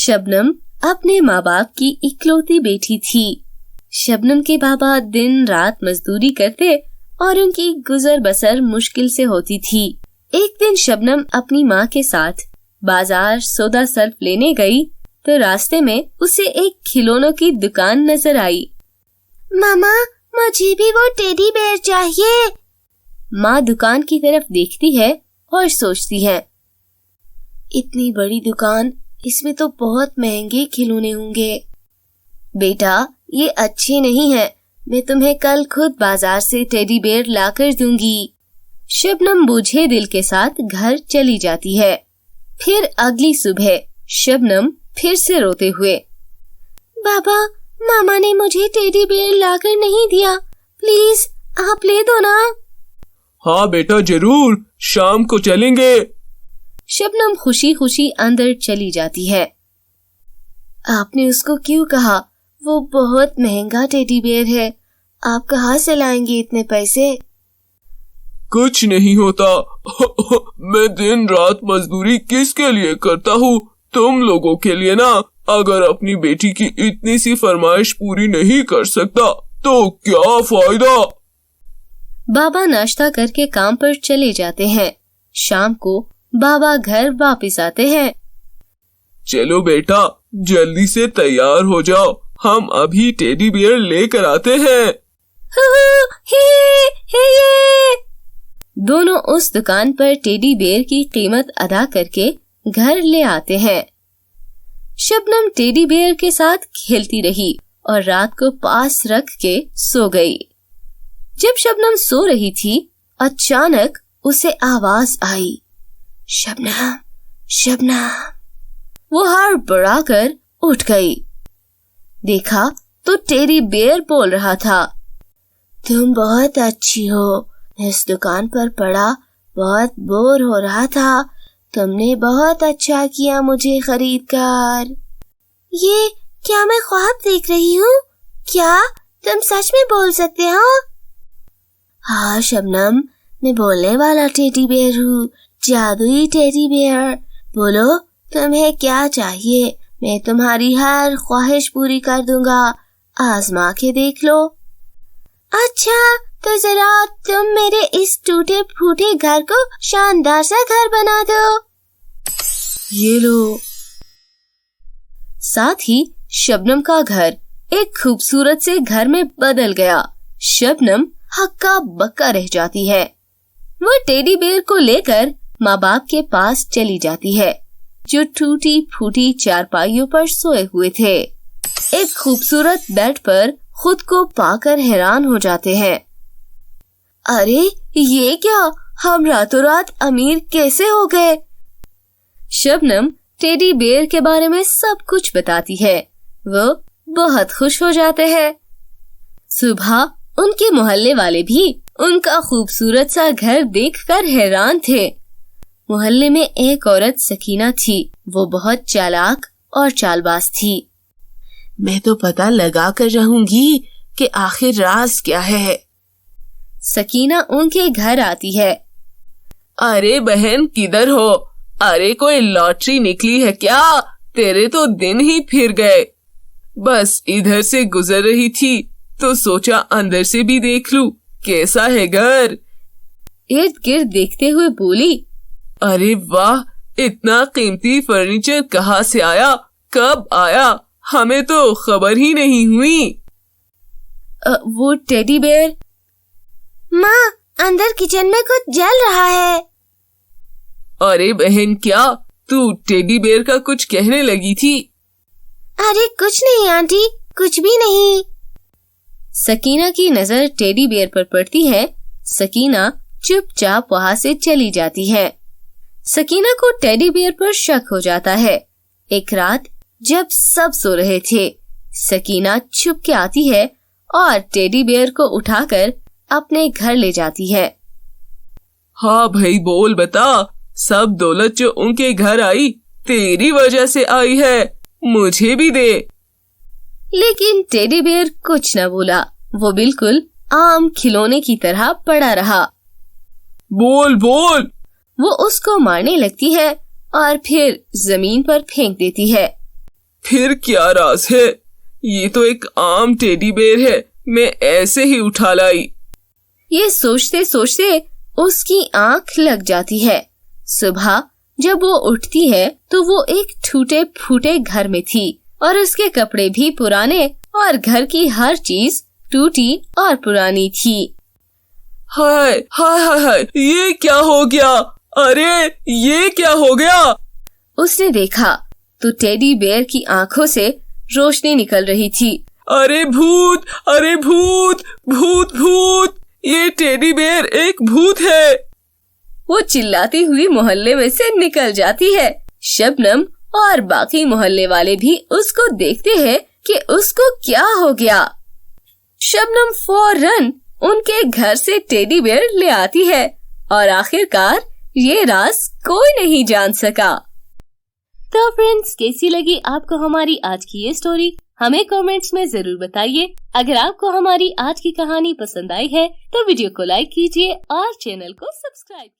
शबनम अपने माँ बाप की इकलौती बेटी थी। शबनम के बाबा दिन रात मजदूरी करते और उनकी गुजर बसर मुश्किल से होती थी। एक दिन शबनम अपनी माँ के साथ बाजार सौदा सर्फ लेने गई तो रास्ते में उसे एक खिलौनों की दुकान नजर आई। मामा, मुझे भी वो टेडी बेयर चाहिए। माँ दुकान की तरफ देखती है और सोचती है, इतनी बड़ी दुकान, इसमें तो बहुत महंगे खिलौने होंगे। बेटा, ये अच्छे नहीं है, मैं तुम्हें कल खुद बाजार से टेडी बेयर लाकर दूंगी। शबनम बूझे दिल के साथ घर चली जाती है। फिर अगली सुबह शबनम फिर से रोते हुए, बाबा, मामा ने मुझे टेडी बेयर लाकर नहीं दिया, प्लीज आप ले दो ना। हाँ बेटा, जरूर, शाम को चलेंगे। शबनम खुशी खुशी अंदर चली जाती है। आपने उसको क्यों कहा? वो बहुत महंगा टेडी बेयर है, आप कहाँ से लाएंगे इतने पैसे? कुछ नहीं होता। मैं दिन रात मजदूरी किसके लिए करता हूँ? तुम लोगों के लिए ना। अगर अपनी बेटी की इतनी सी फरमाइश पूरी नहीं कर सकता तो क्या फायदा। बाबा नाश्ता करके काम पर चले जाते हैं। शाम को बाबा घर वापस आते हैं। चलो बेटा, जल्दी से तैयार हो जाओ, हम अभी टेडी बियर लेकर आते हैं। दोनों उस दुकान पर टेडी बेयर की कीमत अदा करके घर ले आते हैं। शबनम टेडी बेयर के साथ खेलती रही और रात को पास रख के सो गई। जब शबनम सो रही थी, अचानक उसे आवाज आई, शबनम, शबनम। वो हड़बड़ाकर उठ गई। देखा तो टेडी बेयर बोल रहा था, तुम बहुत अच्छी हो, इस दुकान पर पड़ा बहुत बोर हो रहा था, तुमने बहुत अच्छा किया मुझे खरीद कर। ये क्या मैं ख्वाब देख रही हूँ? क्या तुम सच में बोल सकते हो? हाँ शबनम, मैं बोलने वाला टेडी बेयर हूँ, जादुई टेडी बेयर। बोलो तुम्हें क्या चाहिए, मैं तुम्हारी हर ख्वाहिश पूरी कर दूंगा, आजमा के देख लो। अच्छा, तो जरा तुम मेरे इस टूटे फूटे घर को शानदार सा घर बना दो। ये लो। साथ ही शबनम का घर एक खूबसूरत से घर में बदल गया। शबनम हक्का बक्का रह जाती है। वो टेडी बेयर को लेकर माँ बाप के पास चली जाती है, जो टूटी फूटी चारपाइयों पर सोए हुए थे। एक खूबसूरत बेड पर खुद को पाकर हैरान हो जाते हैं। अरे ये क्या, हम रातों रात अमीर कैसे हो गए? शबनम टेडी बेयर के बारे में सब कुछ बताती है। वो बहुत खुश हो जाते हैं। सुबह उनके मोहल्ले वाले भी उनका खूबसूरत सा घर देखकर हैरान थे। मोहल्ले में एक औरत सकीना थी। वो बहुत चालाक और चालबाज थी। मैं तो पता लगा कर रहूंगी कि आखिर राज क्या है। सकीना उनके घर आती है। अरे बहन, किधर हो? अरे कोई लॉटरी निकली है क्या? तेरे तो दिन ही फिर गए। बस इधर से गुजर रही थी तो सोचा अंदर से भी देख लूं कैसा है घर। इर्द गिर्द देखते हुए बोली, अरे वाह, इतना कीमती फर्नीचर कहाँ से आया, कब आया? हमें तो खबर ही नहीं हुई। वो टेडी बेयर। माँ, अंदर किचन में कुछ जल रहा है। अरे बहन, क्या तू टेडी बेयर का कुछ कहने लगी थी? अरे कुछ नहीं आंटी, कुछ भी नहीं। सकीना की नजर टेडी बेयर पर पड़ती है। सकीना चुपचाप वहाँ से चली जाती है। सकीना को टेडी बेयर पर शक हो जाता है। एक रात जब सब सो रहे थे, सकीना छुप के आती है और टेडी बेयर को उठाकर अपने घर ले जाती है। हाँ भाई, बोल बता, सब दौलत जो उनके घर आई तेरी वजह से आई है, मुझे भी दे। लेकिन टेडी बेयर कुछ न बोला। वो बिल्कुल आम खिलौने की तरह पड़ा रहा। बोल बोल। वो उसको मारने लगती है और फिर जमीन पर फेंक देती है। फिर क्या राज है? ये तो एक आम टेडी बेयर है, मैं ऐसे ही उठा लाई। ये सोचते सोचते उसकी आंख लग जाती है। सुबह जब वो उठती है तो वो एक टूटे फूटे घर में थी और उसके कपड़े भी पुराने और घर की हर चीज टूटी और पुरानी थी। हाय हाय हाय हाय, ये क्या हो गया? अरे ये क्या हो गया? उसने देखा तो टेडी बेयर की आंखों से रोशनी निकल रही थी। अरे भूत, अरे भूत, भूत भूत, ये टेडी बेयर एक भूत है। वो चिल्लाती हुई मोहल्ले में से निकल जाती है। शबनम और बाकी मोहल्ले वाले भी उसको देखते हैं कि उसको क्या हो गया। शबनम फौरन उनके घर से टेडी बेयर ले आती है और आखिरकार ये राज कोई नहीं जान सका। तो फ्रेंड्स, कैसी लगी आपको हमारी आज की ये स्टोरी? हमें कमेंट्स में जरूर बताइए। अगर आपको हमारी आज की कहानी पसंद आई है तो वीडियो को लाइक कीजिए और चैनल को सब्सक्राइब